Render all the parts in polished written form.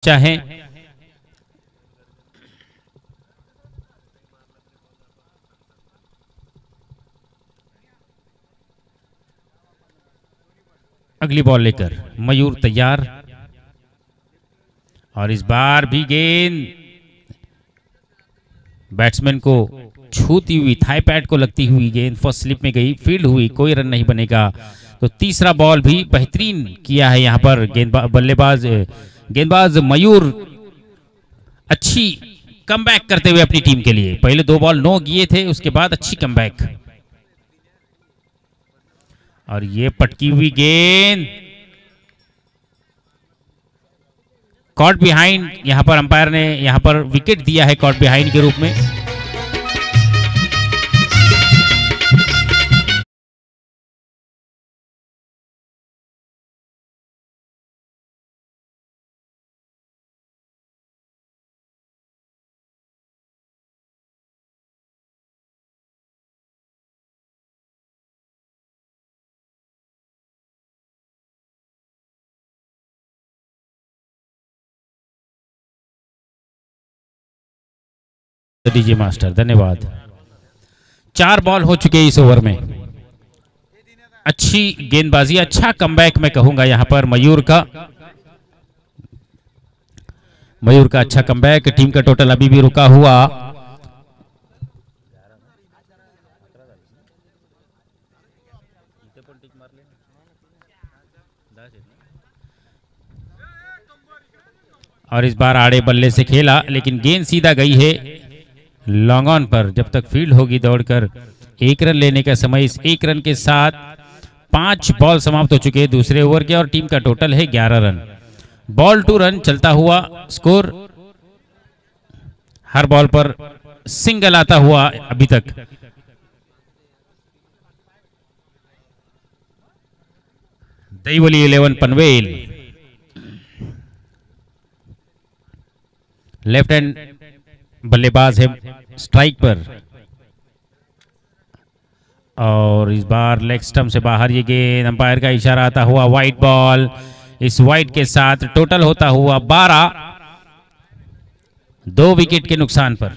चाहें अगली बॉल लेकर मयूर तैयार और इस बार भी गेंद बैट्समैन को छूती हुई थाई पैड को लगती हुई गेंद फर्स्ट स्लिप में गई, फील्ड हुई, कोई रन नहीं बनेगा। तो तीसरा बॉल भी बेहतरीन किया है यहाँ पर गेंदबाज मयूर अच्छी कमबैक करते हुए अपनी टीम के लिए। पहले 2 बॉल 9 किए थे, उसके बाद अच्छी कमबैक और ये पटकी हुई गेंद कॉट बिहाइंड। यहां पर अंपायर ने यहां पर विकेट दिया है कॉट बिहाइंड के रूप में। डीजे मास्टर धन्यवाद। 4 बॉल हो चुके इस ओवर में। अच्छी गेंदबाजी, अच्छा कमबैक मैं कहूंगा यहां पर मयूर का अच्छा कमबैक। टीम का टोटल अभी भी रुका हुआ और इस बार आड़े बल्ले से खेला लेकिन गेंद सीधा गई है लॉन्ग ऑन पर। जब तक फील्ड होगी दौड़कर 1 रन लेने का समय। इस 1 रन के साथ 5 बॉल समाप्त हो चुके हैं दूसरे ओवर के और टीम का टोटल है 11 रन। बॉल टू रन चलता हुआ स्कोर, हर बॉल पर सिंगल आता हुआ अभी तक। दईवली 11 पनवेल लेफ्ट हैंड बल्लेबाज है स्ट्राइक पर और इस बार लेग स्टंप से बाहर ये गेंद। अंपायर का इशारा आता हुआ वाइड बॉल। इस वाइड के साथ टोटल होता हुआ 12, 2 विकेट के नुकसान पर।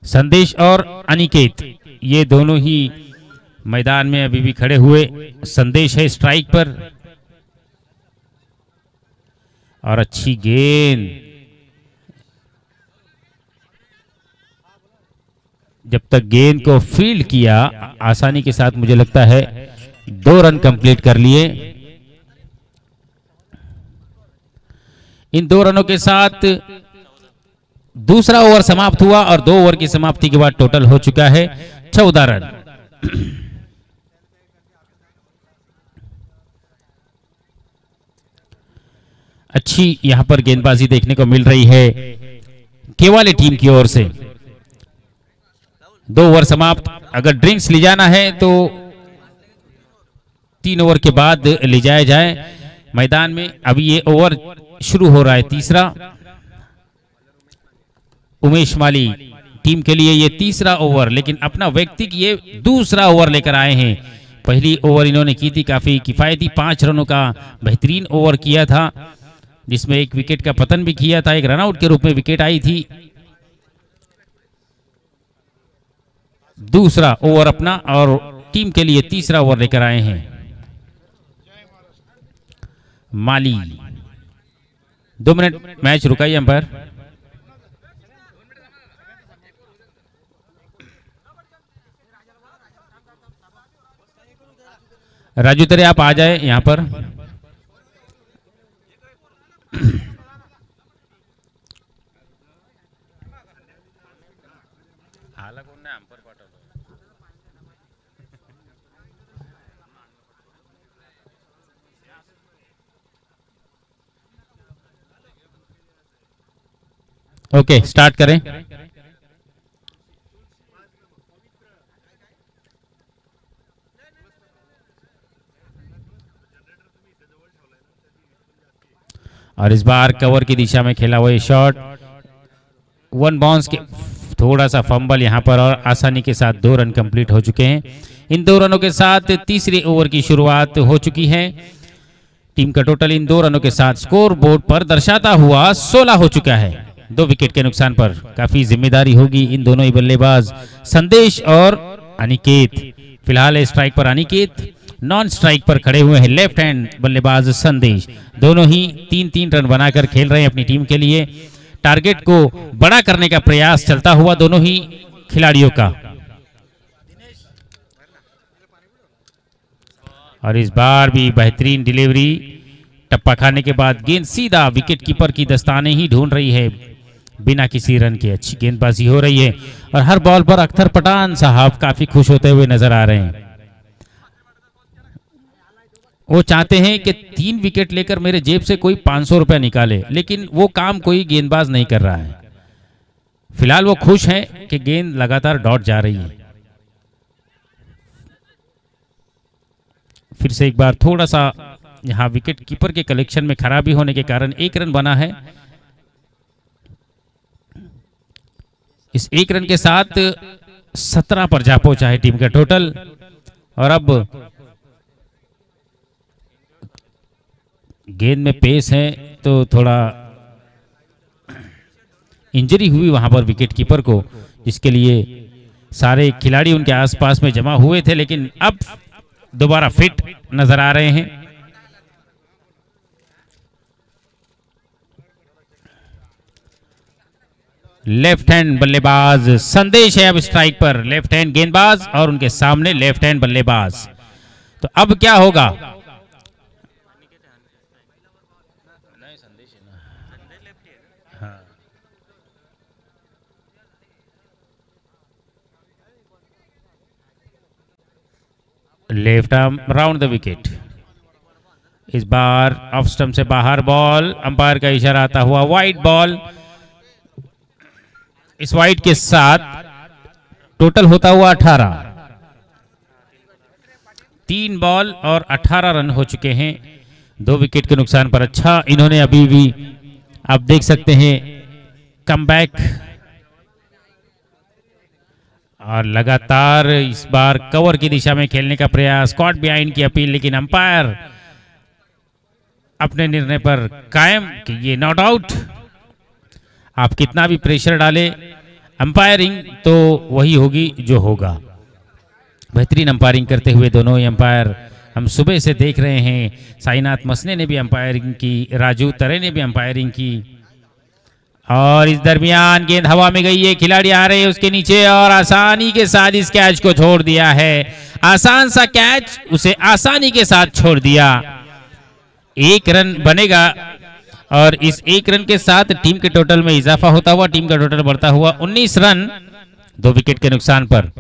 संदेश और अनिकेत ये दोनों ही मैदान में अभी भी खड़े हुए। संदेश है स्ट्राइक पर और अच्छी गेंद। जब तक गेंद को फील्ड किया आसानी के साथ, मुझे लगता है 2 रन कंप्लीट कर लिए। इन 2 रनों के साथ दूसरा ओवर समाप्त हुआ और 2 ओवर की समाप्ति के बाद टोटल हो चुका है 14 रन। अच्छी यहां पर गेंदबाजी देखने को मिल रही है केवाले टीम की ओर से। 2 ओवर समाप्त। अगर ड्रिंक्स ले जाना है तो 3 ओवर के बाद ले जाया जाए मैदान में। अभी ये ओवर शुरू हो रहा है तीसरा। उमेश माली टीम के लिए ये तीसरा ओवर, लेकिन अपना व्यक्तिगत ये दूसरा ओवर लेकर आए हैं। पहली ओवर इन्होंने की थी काफी किफायती 5 रनों का बेहतरीन ओवर किया था जिसमें 1 विकेट का पतन भी किया था। 1 रनआउट के रूप में विकेट आई थी। दूसरा ओवर अपना और टीम के लिए तीसरा ओवर लेकर आए हैं माली। 2 मिनट मैच रुकाइए अंपायर। राजू तेरे आप आ जाए यहां पर। ओके स्टार्ट करें। और इस बार कवर की दिशा में खेला हुआ ये शॉट 1 बाउंस के थोड़ा सा फंबल यहां पर और आसानी के साथ 2 रन कंप्लीट हो चुके हैं। इन 2 रनों के साथ तीसरे ओवर की शुरुआत हो चुकी है। टीम का टोटल इन 2 रनों के साथ स्कोर बोर्ड पर दर्शाता हुआ 16 हो चुका है। 2 विकेट के नुकसान पर काफी जिम्मेदारी होगी इन दोनों ही बल्लेबाज संदेश और अनिकेत। फिलहाल स्ट्राइक पर अनिकेत, नॉन स्ट्राइक पर खड़े हुए हैं लेफ्ट हैंड बल्लेबाज संदेश। दोनों ही 3-3 रन बनाकर खेल रहे हैं अपनी टीम के लिए। टारगेट को बड़ा करने का प्रयास चलता हुआ दोनों ही खिलाड़ियों का। और इस बार भी बेहतरीन डिलीवरी, टप्पा खाने के बाद गेंद सीधा विकेट कीपर की दस्ताने ही ढूंढ रही है बिना किसी रन के। अच्छी गेंदबाजी हो रही है और हर बॉल पर अख्तर पठान साहब काफी खुश होते हुए नजर आ रहे हैं। वो चाहते हैं कि 3 विकेट लेकर मेरे जेब से कोई 500 रुपया निकाले, लेकिन वो काम कोई गेंदबाज नहीं कर रहा है। फिलहाल वो खुश हैं कि गेंद लगातार डॉट जा रही है। फिर से एक बार थोड़ा सा यहां विकेट कीपर के कलेक्शन में खराबी होने के कारण 1 रन बना है। इस 1 रन के साथ 17 पर जा पहुंचा है टीम का टोटल। और अब गेंद में पेस है तो थोड़ा इंजरी हुई वहां पर विकेट कीपर को, जिसके लिए सारे खिलाड़ी उनके आसपास में जमा हुए थे, लेकिन अब दोबारा फिट नजर आ रहे हैं। लेफ्ट हैंड बल्लेबाज संदेश है अब स्ट्राइक पर। लेफ्ट हैंड गेंदबाज और उनके सामने लेफ्ट हैंड बल्लेबाज। तो अब क्या होगा? Left arm round the wicket. इस बार ऑफ स्टंप से बाहर बॉल, अंपायर का इशारा आता हुआ वाइड बॉल। इस वाइड के साथ टोटल होता हुआ 18। 3 बॉल और 18 रन हो चुके हैं 2 विकेट के नुकसान पर। अच्छा इन्होंने अभी भी आप देख सकते हैं कमबैक, और लगातार इस बार कवर की दिशा में खेलने का प्रयास, कॉट बिहाइंड की अपील, लेकिन अंपायर अपने निर्णय पर कायम कि ये नॉट आउट। आप कितना भी प्रेशर डालें, अंपायरिंग तो वही होगी जो होगा। बेहतरीन अंपायरिंग करते हुए दोनों ही अंपायर हम सुबह से देख रहे हैं। साईनाथ मसने ने भी अंपायरिंग की, राजू तरे ने भी अंपायरिंग की। और इस दरमियान गेंद हवा में गई है, खिलाड़ी आ रहे हैं उसके नीचे और आसानी के साथ इस कैच को छोड़ दिया है। आसान सा कैच, उसे आसानी के साथ छोड़ दिया। 1 रन बनेगा और इस 1 रन के साथ टीम के टोटल में इजाफा होता हुआ टीम का टोटल बढ़ता हुआ 19 रन 2 विकेट के नुकसान पर।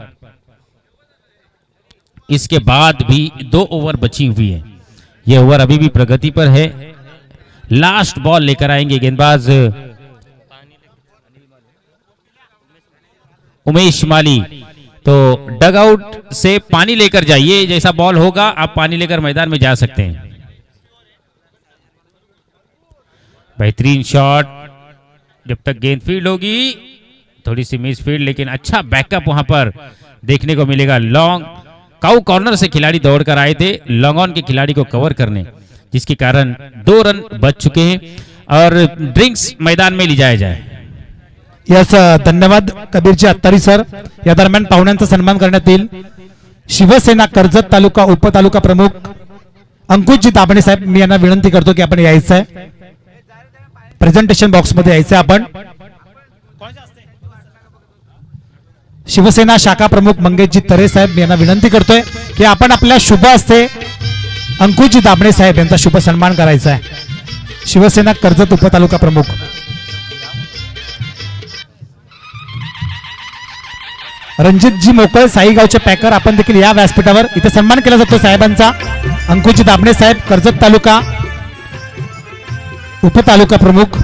इसके बाद भी 2 ओवर बची हुई है। यह ओवर अभी भी प्रगति पर है। लास्ट बॉल लेकर आएंगे गेंदबाज उमेश माली। तो डगआउट से पानी लेकर जाइए, जैसा बॉल होगा आप पानी लेकर मैदान में जा सकते हैं। बेहतरीन शॉट, जब तक गेंद फील्ड होगी, थोड़ी सी मिस फील्ड, लेकिन अच्छा बैकअप वहां पर देखने को मिलेगा। लॉन्ग काउ कॉर्नर से खिलाड़ी दौड़कर आए थे लॉन्ग ऑन के खिलाड़ी को कवर करने, जिसके कारण 2 रन बच चुके हैं और ड्रिंक्स मैदान में ली जाया जाए। यस, धन्यवाद कबीरजी अत्तारी सर। या दरम्यान पाहुण्यांचा सन्मान करण्यात येईल। शिवसेना कर्जत तालुका उपतालुका प्रमुख अंकुशजी दाभणे साहेब, मी यांना विनंती करतो की आपण यायचं आहे, प्रेझेंटेशन बॉक्स मध्ये यायचं आपण। शिवसेना शाखा प्रमुख मंगेशजी तरे साहेब, मी यांना विनंती करतोय की आपण आपल्या शुभ हस्ते अंकुशजी दाभणे साहेब यांचा शुभ सन्मान करायचा आहे। शिवसेना कर्जत उपतालुका प्रमुख। रणजितजी मोकळे साईगावचे पॅकर, आपण देखील या व्यासपीठावर इथे सन्मान केला जातो साहेबांचा। अंकुशजी दाभणे साहेब कर्जत तालुका उपतालुका प्रमुख,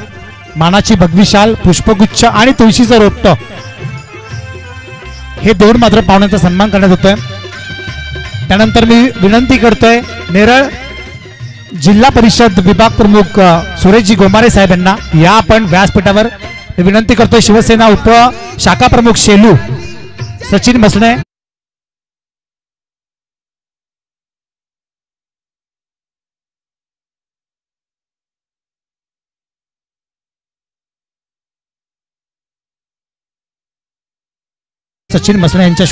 मानाची भगविशाल, पुष्पगुच्छ आणि तुळशीचं रोपटं हे 2 मात्र पाहुण्यांचा सन्मान करण्यात होतोय। त्यानंतर मी विनंती करतोय नेरळ जिल्हा परिषद विभाग प्रमुख सुरेशजी गोमारे साहेब यांना या आपण व्यासपीठावर विनंती करतोय। शिवसेना उप शाखा प्रमुख शेलू सचिन मसणे। सचिन मसणे यांच्या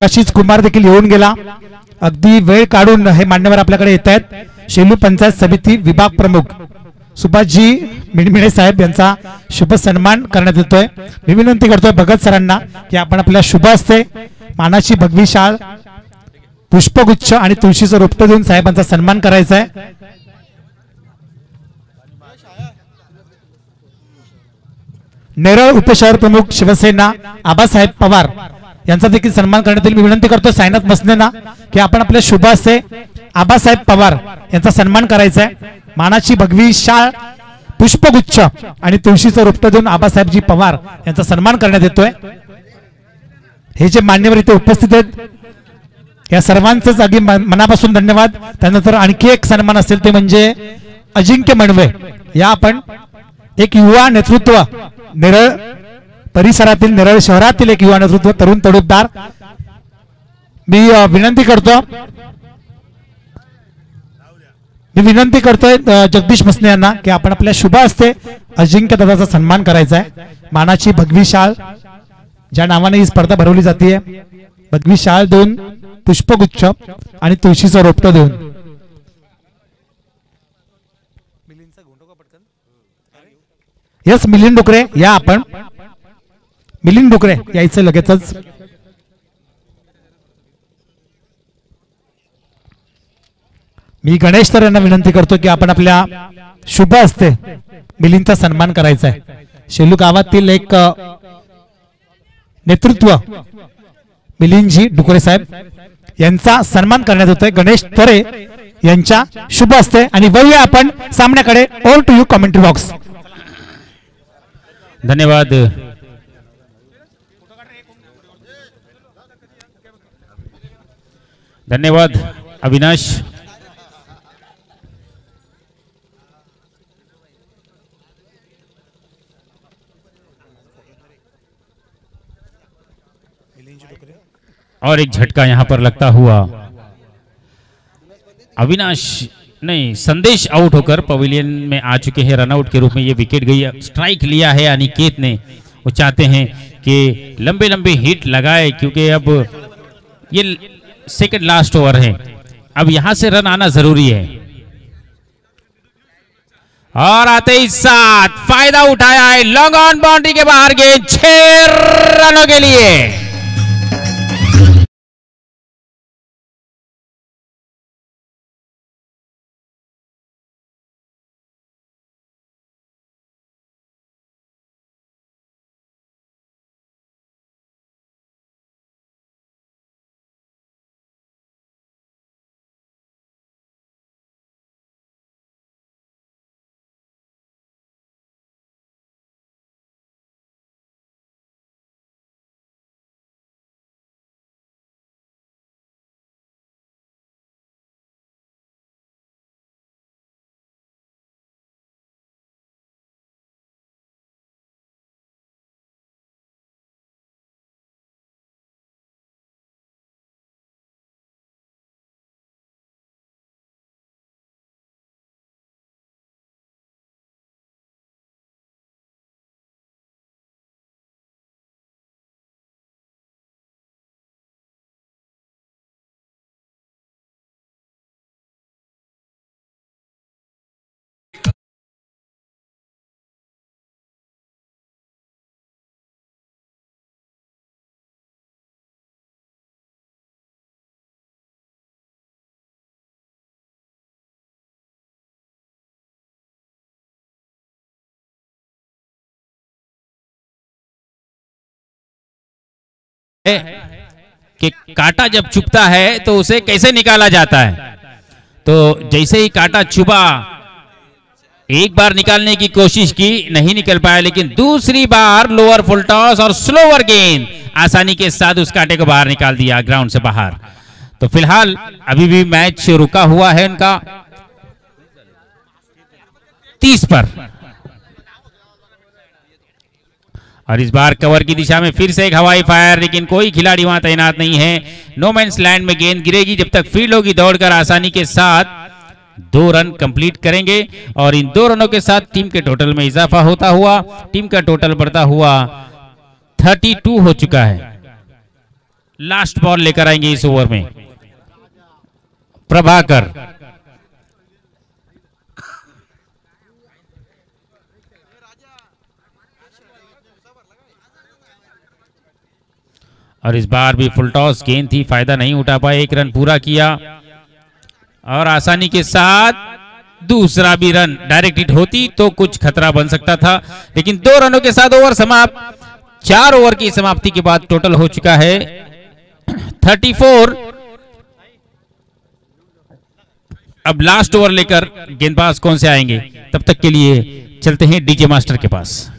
आशिष कुमार देखील येऊन गेला. अगदी वेळ काढून हे मान्यवर आपल्याकडे येत आहेत. शेलू पंचायत समिती विभाग प्रमुख सुभाषजी मिणमिणे साहेब यांचा शुभ सन्मान करण्यात येतोय. मी विनंती करतोय भगत सरांना की आपण आपल्या शुभ हस्ते मानाची भगवी शाल, पुष्पगुच्छ आणि तुळशीचं रोपटं देऊन साहेबांचा सन्मान करायचा आहे. नेरळ उपशहर प्रमुख शिवसेना आबासाहेब पवार यांचा देखील सन्मान करण्यात येईल. मी विनंती करतो सायनाथ मसनेना की आपण आपल्या शुभ हस्ते आबासाहेब पवार यांचा सन्मान करायचा आहे. मानाची भगवी शाळ, पुष्पगुच्छ आणि तुळशीचं रोपटं देऊन आबासाहेबजी पवार यांचा सन्मान करण्यात येतोय. हे जे मान्यवर इथे उपस्थित आहेत या सर्वांचंच अगदी मनापासून धन्यवाद. त्यानंतर आणखी एक सन्मान असेल ते म्हणजे अजिंक्य मणवे. या आपण एक युवा नेतृत्व, नेरळ परिसरातील, नेरळ शहरातील एक युवा नेतृत्व, तरुण तडफदार. मी विनंती करतोय जगदीश मसने यांना की आपण आपल्या शुभ हस्ते अजिंक्य दादाचा सन्मान करायचा आहे. मानाची भगवी शाळ, ज्या नावाने ही स्पर्धा भरवली जाते, भगवी शाळ देऊन, पुष्पगुच्छ आणि तुळशीचं रोपटं देऊन. यस मिलिंद डुकरे या आपण. मिलिंद डुकरे यायचं लगेचच. मी गणेश तर यांना विनंती करतो की आपण आपल्या शुभ हस्ते मिलिंदचा सन्मान करायचा आहे. शेलू गावातील एक नेतृत्व मिलिंदजी डुकरे साहेब यांचा सन्मान करण्यात येतोय गणेश तरे यांच्या शुभ हस्ते. आणि वळूया आपण सामन्याकडे. Over to you commentary box. धन्यवाद. धन्यवाद अविनाश. और एक झटका यहां पर लगता हुआ अविनाश नहीं, संदेश आउट होकर पवेलियन में आ चुके हैं. रनआउट के रूप में ये विकेट गई. स्ट्राइक लिया है अनिकेत ने. वो चाहते हैं कि लंबे लंबे हिट लगाए क्योंकि अब ये सेकंड लास्ट ओवर है. अब यहां से रन आना जरूरी है. और आते ही साथ फायदा उठाया है. लॉन्ग ऑन बाउंड्री के बाहर गेंद 6 रनों के लिए. कि कांटा जब चुभता है तो उसे कैसे निकाला जाता है. तो जैसे ही कांटा चुभा, एक बार निकालने की कोशिश की, नहीं निकल पाया, लेकिन दूसरी बार लोअर फुल टॉस और स्लोअर गेंद आसानी के साथ उस कांटे को बाहर निकाल दिया, ग्राउंड से बाहर. तो फिलहाल अभी भी मैच रुका हुआ है उनका 30 पर. और इस बार कवर की दिशा में फिर से एक हवाई फायर, लेकिन कोई खिलाड़ी वहां तैनात नहीं है। नो मैंस लैंड में गेंद गिरेगी। जब तक फील्ड होगी दौड़कर आसानी के साथ 2 रन कंप्लीट करेंगे और इन 2 रनों के साथ टीम के टोटल में इजाफा होता हुआ टीम का टोटल बढ़ता हुआ 32 हो चुका है। लास्ट बॉल लेकर आएंगे इस ओवर में प्रभाकर। और इस बार भी फुल टॉस गेंद थी, फायदा नहीं उठा पाए। 1 रन पूरा किया और आसानी के साथ दूसरा भी रन। डायरेक्ट हिट होती तो कुछ खतरा बन सकता था, लेकिन 2 रनों के साथ ओवर समाप्त। 4 ओवर की समाप्ति के बाद टोटल हो चुका है 34। अब लास्ट ओवर लेकर गेंदबाज कौन से आएंगे, तब तक के लिए चलते हैं डीजे मास्टर के पास।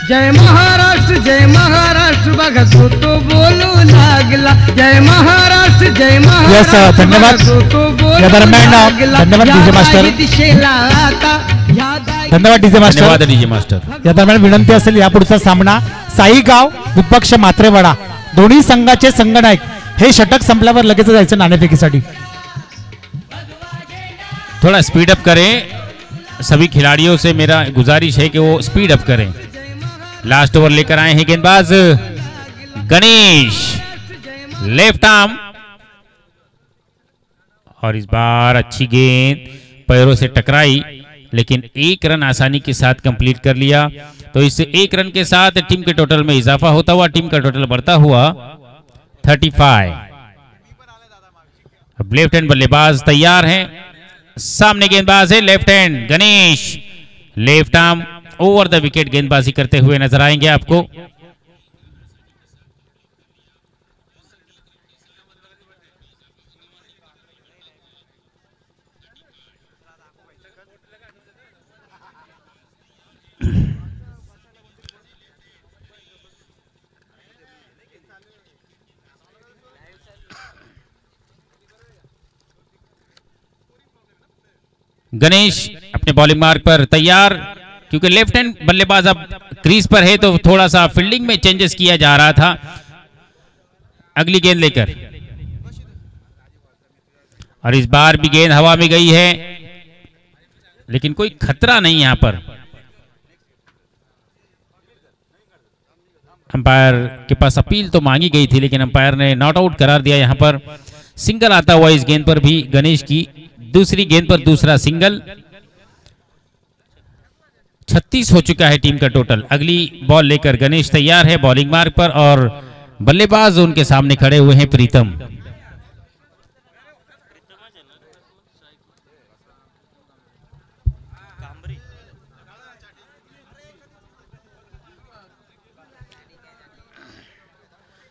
जय महाराष्ट्र बघा तो बोलू लागला। जय महाराष्ट्र जय महाराष्ट्र धन्यवाद। या दरम्यान धन्यवाद डीजे मास्टर, धन्यवाद डीजे मास्टर, धन्यवाद डीजे मास्टर। या दरम्यान विनंती असेल यापुढचा सामना साईगाव विपक्ष मात्रेवाडा, दोन्ही संघाचे संघनायक हे षटक संपल्यावर लगेच जायचं नाणेफेकीसाठी। थोड़ा स्पीड अप करें, सभी खिलाड़ियों से मेरा गुजारिश है कि वो स्पीड अप करें। लास्ट ओवर लेकर आए हैं गेंदबाज गणेश, लेफ्ट आर्म, और इस बार अच्छी गेंद पैरों से टकराई, लेकिन 1 रन आसानी के साथ कंप्लीट कर लिया। तो इससे 1 रन के साथ टीम के टोटल में इजाफा होता हुआ टीम का टोटल बढ़ता हुआ 35। अब लेफ्ट हैंड बल्लेबाज तैयार हैं, सामने गेंदबाज है left hand Ganesh, left arm over the wicket गेंदबाजी करते हुए नजर आएंगे आपको। गणेश अपने बॉलिंग मार्क पर तैयार, क्योंकि लेफ्ट हैंड बल्लेबाज अब क्रीज पर है तो थोड़ा सा फील्डिंग में चेंजेस किया जा रहा था। अगली गेंद लेकर, और इस बार भी गेंद हवा में गई है, लेकिन कोई खतरा नहीं यहां पर। अंपायर के पास अपील तो मांगी गई थी, लेकिन अंपायर ने नॉट आउट करार दिया। यहां पर सिंगल आता हुआ इस गेंद पर भी गणेश की, दूसरी गेंद पर दूसरा सिंगल। 36 हो चुका है टीम का टोटल। अगली बॉल लेकर गणेश तैयार है बॉलिंग मार्क पर, और बल्लेबाज उनके सामने खड़े हुए हैं प्रीतम।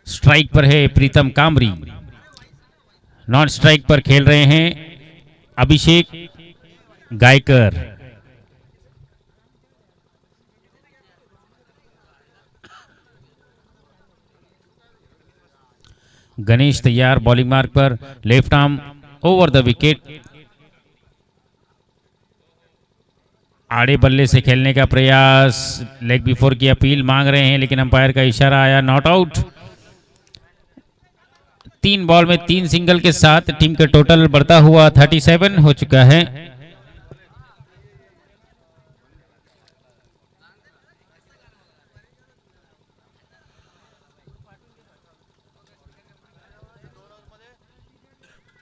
स्ट्राइक पर है प्रीतम कामरी, नॉन स्ट्राइक पर खेल रहे हैं अभिषेक गायकर। गणेश तैयार बॉलिंग मार्क पर, left arm over the wicket. आड़े बल्ले से खेलने का प्रयास, लेग बिफोर की अपील मांग रहे हैं, लेकिन अंपायर का इशारा आया नॉट आउट। 3 बॉल में 3 सिंगल के साथ टीम का टोटल बढ़ता हुआ 37 हो चुका है।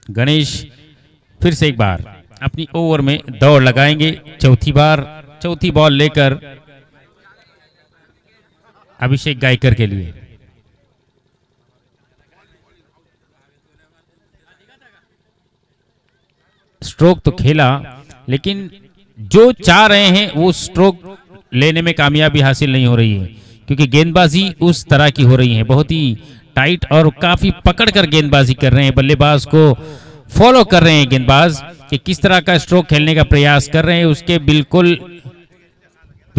गणेश फिर से एक बार अपनी ओवर में दौड़ लगाएंगे, चौथी बॉल लेकर अभिषेक गायकर के लिए। स्ट्रोक तो खेला, लेकिन जो चाह रहे हैं वो स्ट्रोक लेने में कामयाबी हासिल नहीं हो रही है, क्योंकि गेंदबाजी उस तरह की हो रही है, बहुत ही टाइट और काफी पकड़कर गेंदबाजी कर रहे हैं। बल्लेबाज को फॉलो कर रहे हैं गेंदबाज कि किस तरह का स्ट्रोक खेलने का प्रयास कर रहे हैं, उसके बिल्कुल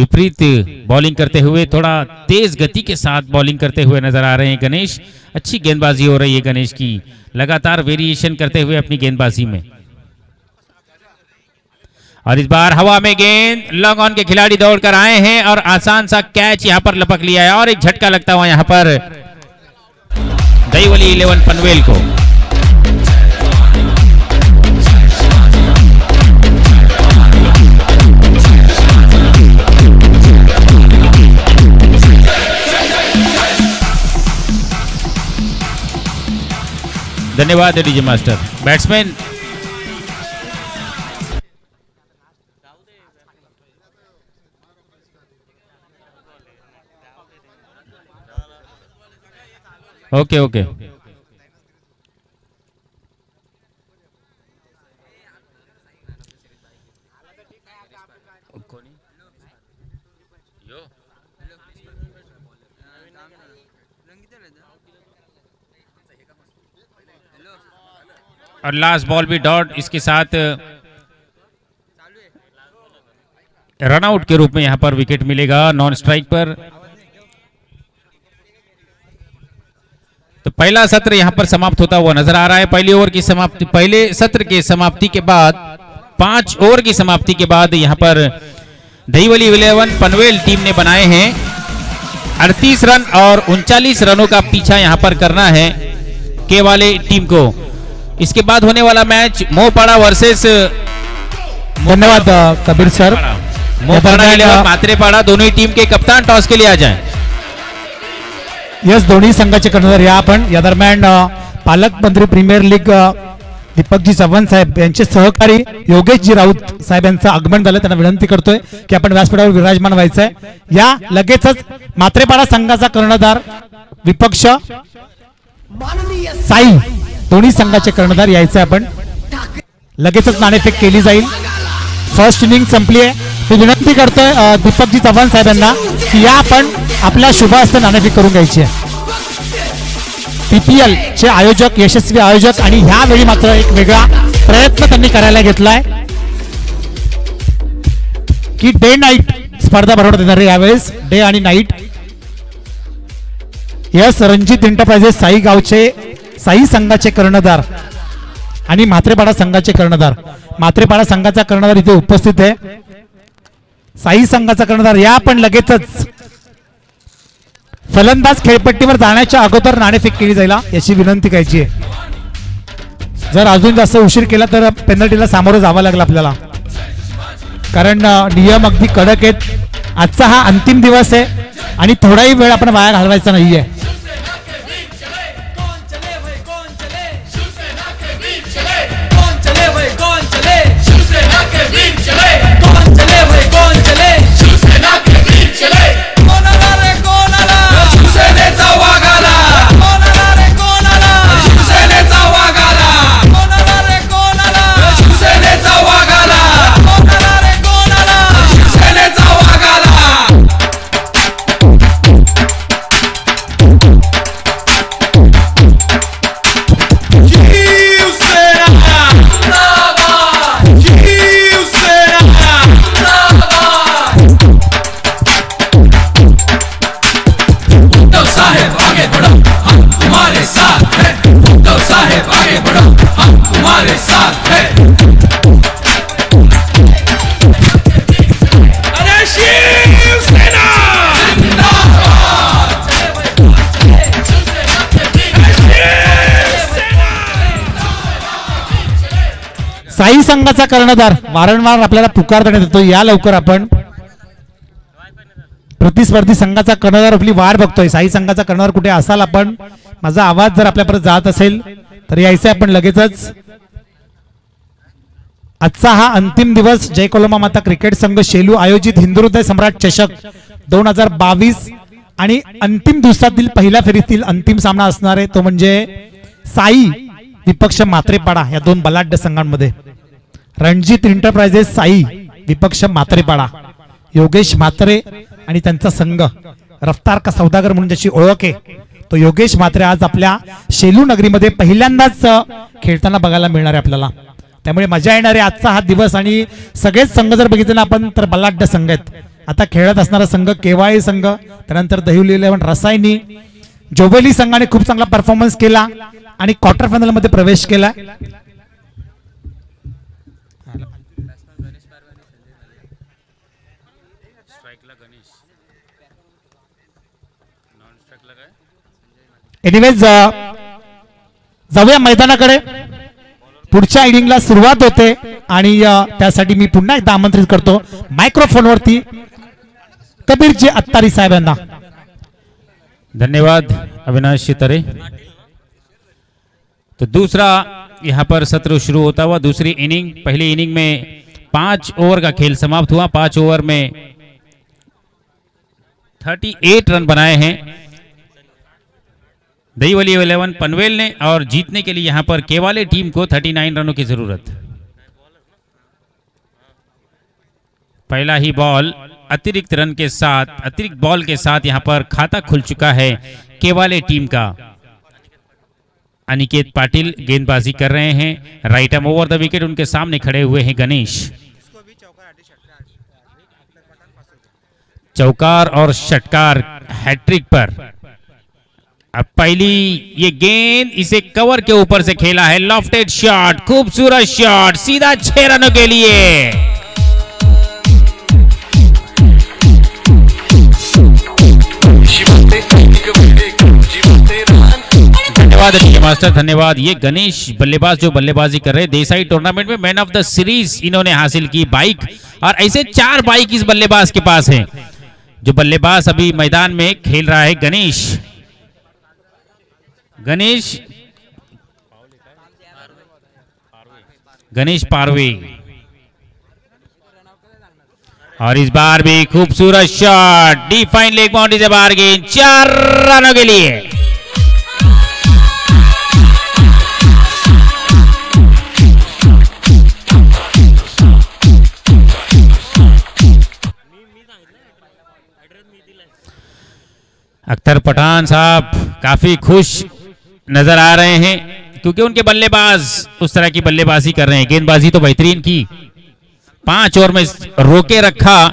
विपरीत बॉलिंग करते हुए, थोड़ा तेज गति के साथ बॉलिंग करते हुए नजर आ रहे हैं गणेश। अच्छी गेंदबाजी हो रही है गणेश की, लगातार वेरिएशन करते हुए अपनी गेंदबाजी में। और इस बार हवा में गेंद, लॉन्ग ऑन के खिलाड़ी दौड़कर आए हैं और आसान सा कैच यहां पर लपक लिया है और एक झटका लगता हुआ यहां पर दहीवली 11 पनवेल को। धन्यवाद DJ master. Batsman okay okay और लास्ट बॉल भी डॉट, इसके साथ रनआउट के रूप में यहां पर विकेट मिलेगा नॉन स्ट्राइक पर। तो पहला सत्र यहां पर समाप्त होता हुआ नजर आ रहा है। पहली ओवर की समाप्ति, पहले सत्र के समाप्ति के बाद 5 ओवर की समाप्ति के बाद यहां पर दहीवली 11 पनवेल टीम ने बनाए हैं 38 रन और 39 रनों का पीछा यहां पर करना है के वाले टीम को। इसके बाद होने वाला मैच मोहपाड़ा वर्सेस, धन्यवाद कबीर सर। मोहपाड़ा मात्रेपाड़ा दोनों ही टीम के कप्तान टॉस के लिए आ जाएं। यस, दोन्ही संघाचे कर्णधार या आपण या दरम्यान पालकमंत्री प्रीमियर लीग दीपकजी चव्हाण साहेब यांचे सहकारी योगेशजी राऊत साहेब यांचं आगमन झालं। त्यांना विनंती करतोय की आपण व्यासपीठावर विराजमान व्हायचंय। या लगेचच मात्रेपाडा संघाचा कर्णधार विपक्ष साई, दोन्ही संघाचे कर्णधार यायचे। आपण लगेचच नाणेफेक केली जाईल। फर्स्ट इनिंग संपली आहे। मी विनंती करतोय दीपकजी चव्हाण साहेबांना की या आपण आपल्या शुभ हस्ते नाणेफेक करून घ्यायची आहे। पीपीएल चे आयोजक, यशस्वी आयोजक, आणि ह्यावेळी मात्र एक वेगळा प्रयत्न त्यांनी करायला घेतलाय की डे नाईट स्पर्धा भरवण्यात येणार आहे यावेळेस, डे आणि night. Yes, Ranjit enterprises Sai गावचे, साई संघाचे कर्णधार आणि म्हात्रेपाडा संघाचे कर्णधार। म्हात्रेपाडा संघाचा कर्णधार इथे उपस्थित आहे। साई संघाचा कर्णधार या पण लगेचच फलंदाज खेळपट्टीवर जाण्याच्या अगोदर नाणेफेक केली जाईल याची विनंती करायची आहे। जर अजून जास्त उशीर केला तर पेनल्टीला सामोरं जावं लागलं आपल्याला, कारण नियम अगदी कडक आहेत। आजचा हा अंतिम दिवस आहे आणि थोडाही वेळ आपण वाया घालवायचा नाहीये। साई संघाचा कर्णधार वारंवार आपल्याला पुकार देण्यात येतो, या लवकर आपण प्रतिस्पर्धी संघाचा कर्णधार आपली वाट बघतोय। साई संघाचा कर्णधार कुठे असाल आपण, माझा आवाज जर आपल्यापर्यंत जात असेल तर यायचं आपण लगेचच। आजचा हा अंतिम दिवस जय कोलमा माता क्रिकेट संघ शेलू आयोजित हिंदुहृदय सम्राट चषक 2022 आणि अंतिम दिवसातील पहिल्या फेरीतील अंतिम सामना असणार आहे, तो म्हणजे साई विपक्ष मात्रेपाडा या दोन बलाढ्य संघांमध्ये। रणजित एंटरप्राइजेस साई विपक्ष मात्रेपाडा, योगेश म्हात्रे आणि त्यांचा संघ, रफ्तार का सौदागर म्हणून ज्याची ओळख आहे तो योगेश म्हात्रे आज आपल्या शेलू नगरीमध्ये पहिल्यांदाच खेळताना बघायला मिळणार आहे आपल्याला। त्यामुळे मजा येणार आहे आजचा हा दिवस। आणि सगळेच संघ जर बघितले ना आपण तर बलाढ्य संघ आहेत। आता खेळत असणारा संघ केवाई संघ, त्यानंतर दहिवली 11 रसायनी, जोबेली संघाने खूप चांगला परफॉर्मन्स केला आणि क्वार्टर फायनल मध्ये प्रवेश केला. एनिवेज जाऊया मैदानाकडे. पुढच्या इनिंगला सुरुवात होते आणि त्यासाठी मी पुन्हा एकदा आमंत्रित करतो मायक्रोफोनवरती कबीरजी अत्तारी साहेब यांना. धन्यवाद अविनाश शितरे. तो दूसरा यहाँ पर सत्र शुरू होता हुआ दूसरी इनिंग. पहली इनिंग में 5 ओवर का खेल समाप्त हुआ. 5 ओवर में 38 रन बनाए हैं दहीवली 11 पनवेल ने, और जीतने के लिए यहां पर केवाले टीम को 39 रनों की जरूरत. पहला ही बॉल अतिरिक्त रन के साथ, अतिरिक्त बॉल के साथ यहां पर खाता खुल चुका है केवाले टीम का. अनिकेत पाटिल गेंदबाजी कर रहे हैं. Right arm over the wicket. उनके सामने खड़े हुए हैं गणेश. चौकार और षटकार हैट्रिक पर. अब पहली ये गेंद इसे कवर के ऊपर से खेला है. लॉफ्टेड शॉट, खूबसूरत शॉट, सीधा 6 रनों के लिए. धन्यवाद डीके मास्टर, धन्यवाद. ये गणेश बल्लेबाज जो बल्लेबाजी कर रहे हैं देसाई टूर्नामेंट में मैन ऑफ द सीरीज इन्होंने हासिल की बाइक, और ऐसे 4 बाइक इस बल्लेबाज के पास हैं. जो बल्लेबाज अभी मैदान में खेल रहा है गणेश पारवे. और इस बार भी खूबसूरत शॉट, डिफाइन लेग बाउंड्री से बाहर गेंद, 4 रनों के लिए. अख्तर पठान साहब काफी खुश नजर आ रहे हैं क्योंकि उनके बल्लेबाज उस तरह की बल्लेबाजी कर रहे हैं. गेंदबाजी तो बेहतरीन की. 5 ओवर में रोके रखा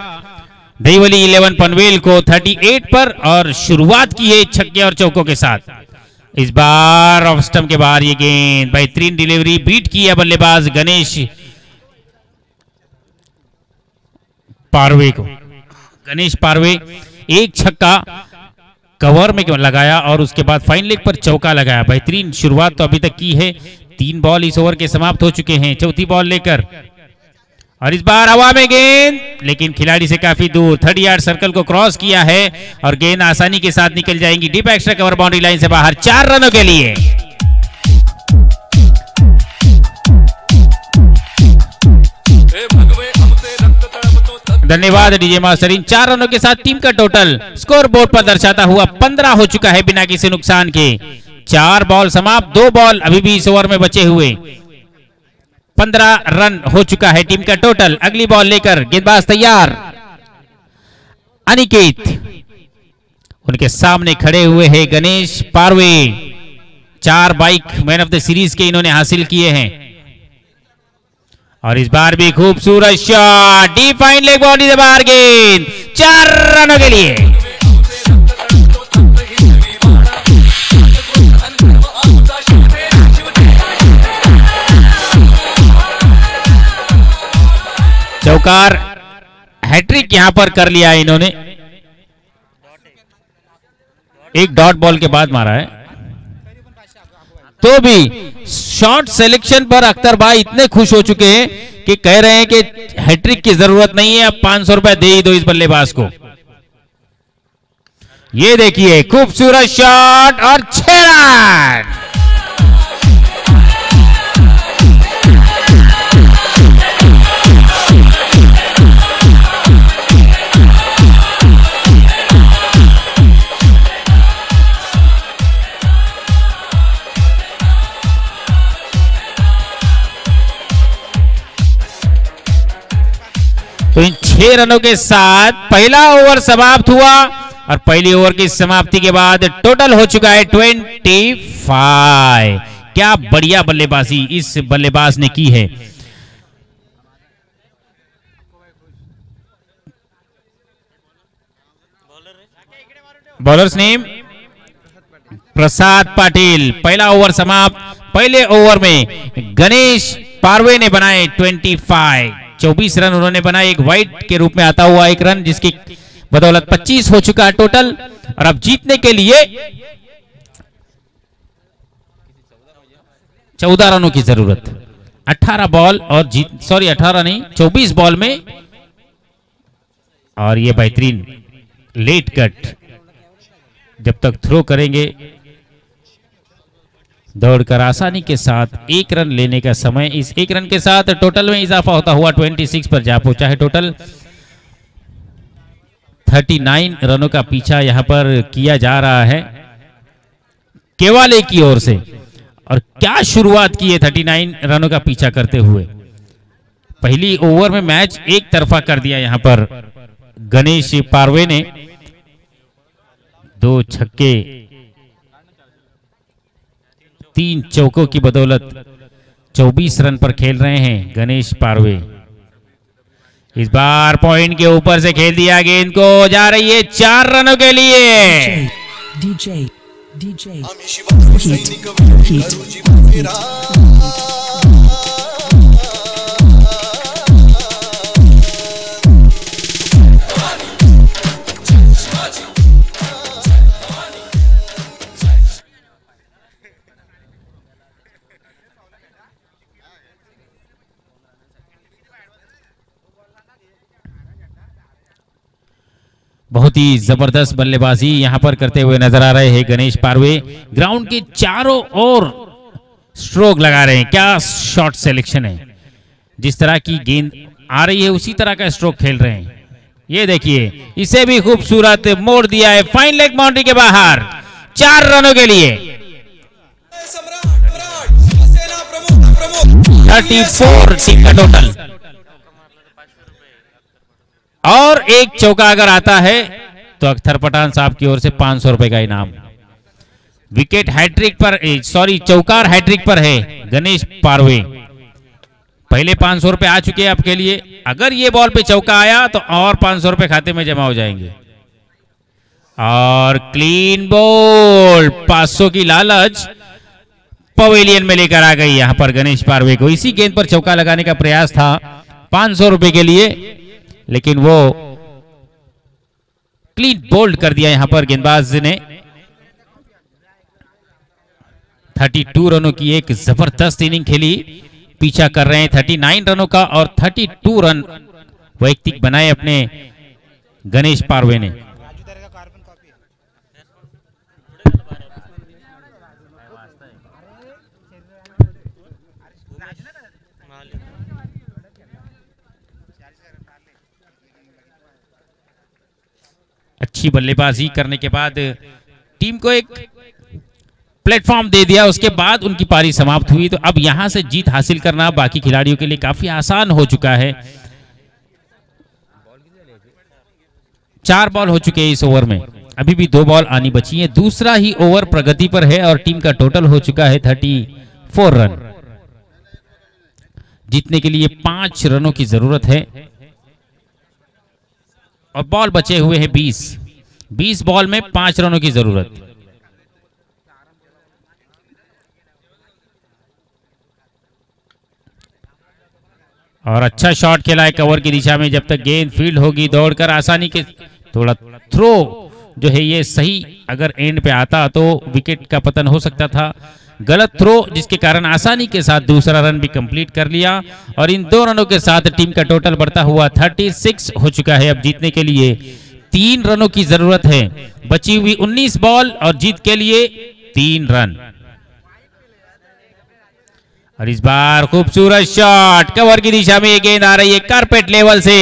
दहीवली 11 पनवेल को 38 पर, और शुरुआत की है छक्के और चौकों के साथ. इस बार ऑफ स्टंप के बाहर ये गेंद, बेहतरीन डिलीवरी, बीट किया बल्लेबाज गणेश पारवे को. गणेश पारवे एक छक्का कवर में लगाया और उसके बाद फाइन लेग पर चौका लगाया. बेहतरीन शुरुआत तो अभी तक की है. 3 बॉल इस ओवर के समाप्त हो चुके हैं. चौथी बॉल लेकर, और इस बार हवा में गेंद, लेकिन खिलाड़ी से काफी दूर 30 यार्ड सर्कल को क्रॉस किया है और गेंद आसानी के साथ निकल जाएंगी deep extra cover boundary line से बाहर. 4 रनों के लिए. धन्यवाद डीजे मास्टर. इन 4 रनों के साथ टीम का टोटल स्कोर बोर्ड पर दर्शाता हुआ 15 हो चुका है बिना किसी नुकसान के. 4 बॉल समाप्त, 2 बॉल अभी भी इस ओवर में बचे हुए. 15 रन हो चुका है टीम का टोटल. अगली बॉल लेकर गेंदबाज तैयार. अनिकेत, उनके सामने खड़े हुए हैं गणेश पारवे. 4 bike man of the series के इन्होंने हासिल किए हैं. और इस बार भी खूबसूरत शॉट, डिफाइन लेग बाउंड्री से बाहर गेंद, 4 रनों के लिए. चौकार हैट्रिक यहां पर कर लिया है इन्होंने. एक डॉट बॉल के बाद मारा है. तो भी शॉट सिलेक्शन पर अख्तर भाई इतने खुश हो चुके हैं कि कह रहे हैं कि हैट्रिक की जरूरत नहीं है, अब 500 रुपए दे ही दो इस बल्लेबाज को. ये देखिए खूबसूरत शॉट और 6 रन. तो इन 6 रनों के साथ पहला ओवर समाप्त हुआ और पहली ओवर की समाप्ति के बाद टोटल हो चुका है 25. क्या बढ़िया बल्लेबाजी इस बल्लेबाज ने की है. बॉलर्स नेम प्रसाद पाटिल। पहला ओवर समाप्त। पहले ओवर में गणेश पारवे ने बनाए 24 रन उन्होंने बनाए। एक वाइड के रूप में आता हुआ एक रन, जिसकी बदौलत 25 हो चुका है टोटल। और अब जीतने के लिए 14 रनों की जरूरत। 18 बॉल और 18 नहीं 24 बॉल में। और ये बेहतरीन लेट कट, जब तक थ्रो करेंगे दौड़कर आसानी के साथ 1 रन लेने का समय। इस 1 रन के साथ टोटल में इजाफा होता हुआ 26 पर जा पहुंचा है। टोटल 39 रनों का पीछा यहां पर किया जा रहा है केवाले की ओर से। और क्या शुरुआत की है 39 रनों का पीछा करते हुए। पहली ओवर में मैच एक तरफा कर दिया यहां पर गणेश पारवे ने। 2 छक्के 3 चौकों की बदौलत 24 रन पर खेल रहे हैं गणेश पारवे। इस बार पॉइंट के ऊपर से खेल दिया, गेंद को जा रही है 4 रनों के लिए। DJ बहुत ही जबरदस्त बल्लेबाजी यहां पर करते हुए नजर आ रहे हैं गणेश पारवे। ग्राउंड के चारों ओर स्ट्रोक लगा रहे हैं। क्या शॉट सिलेक्शन है, जिस तरह की गेंद आ रही है उसी तरह का स्ट्रोक खेल रहे हैं। ये देखिए, इसे भी खूबसूरत मोड़ दिया है फाइन लेग बाउंड्री के बाहर 4 रनों के लिए। 34 टीम का टोटल। और एक चौका अगर आता है तो अख्तर पठान साहब की ओर से 500 रुपए का इनाम। विकेट हैट्रिक पर चौकार हैट्रिक पर है गणेश पारवे। पहले 500 रुपए आ चुके हैं आपके लिए। अगर ये बॉल पे चौका आया तो और 500 रुपए खाते में जमा हो जाएंगे। और क्लीन बॉल 500 की लालच पवेलियन में लेकर आ गई यहां पर गणेश पारवे को। इसी गेंद पर चौका लगाने का प्रयास था 500 रुपए के लिए, लेकिन वो क्लीन बोल्ड कर दिया यहां पर गेंदबाज ने। 32 रनों की एक जबरदस्त इनिंग खेली। पीछा कर रहे हैं 39 रनों का और 32 रन वैयक्तिक बनाए अपने गणेश पारवे ने। अच्छी बल्लेबाजी करने के बाद टीम को एक प्लेटफॉर्म दे दिया, उसके बाद उनकी पारी समाप्त हुई। तो अब यहां से जीत हासिल करना बाकी खिलाड़ियों के लिए काफी आसान हो चुका है। 4 बॉल हो चुके हैं इस ओवर में, अभी भी 2 बॉल आनी बची है। दूसरा ही ओवर प्रगति पर है और टीम का टोटल हो चुका है 34 रन। जीतने के लिए 5 रनों की जरूरत है और बॉल बचे हुए हैं 20 बॉल में 5 रनों की जरूरत। और अच्छा शॉट खेला है कवर की दिशा में। जब तक गेंद फील्ड होगी दौड़कर आसानी के थोड़ा थ्रो जो है ये सही अगर एंड पे आता तो विकेट का पतन हो सकता था। गलत थ्रो जिसके कारण आसानी के साथ दूसरा रन भी कंप्लीट कर लिया और इन 2 रनों के साथ टीम का टोटल बढ़ता हुआ 36 हो चुका है। अब जीतने के लिए 3 रनों की जरूरत है। बची हुई 19 बॉल और जीत के लिए 3 रन। और इस बार खूबसूरत शॉट कवर की दिशा में ये गेंद आ रही है कारपेट लेवल से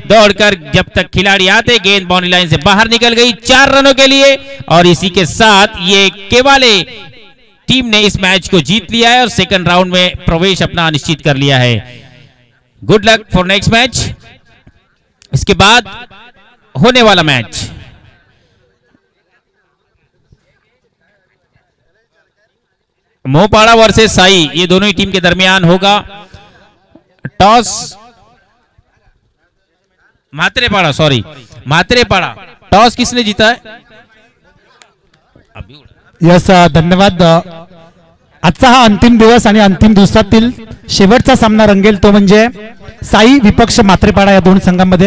दौड़कर। जब तक खिलाड़ी आते गेंद बाउंड्री लाइन से बाहर निकल गई 4 रनों के लिए। और इसी के साथ ये केवाले टीम ने इस मैच को जीत लिया है और सेकंड राउंड में प्रवेश अपना निश्चित कर लिया है। Good luck for next match. इसके बाद होने वाला मैच मोहपाड़ा वर्सेस साई, ये दोनों ही टीम के दरमियान होगा। टॉस मात्रेपाड़ा टॉस किसने जीता है? यस धन्यवाद. आजचा हा अंतिम दिवस आणि अंतिम दिवसातील शेवटचा सामना रंगेल तो म्हणजे साई विपक्ष मात्रेपाडा या दोन संघांमध्ये.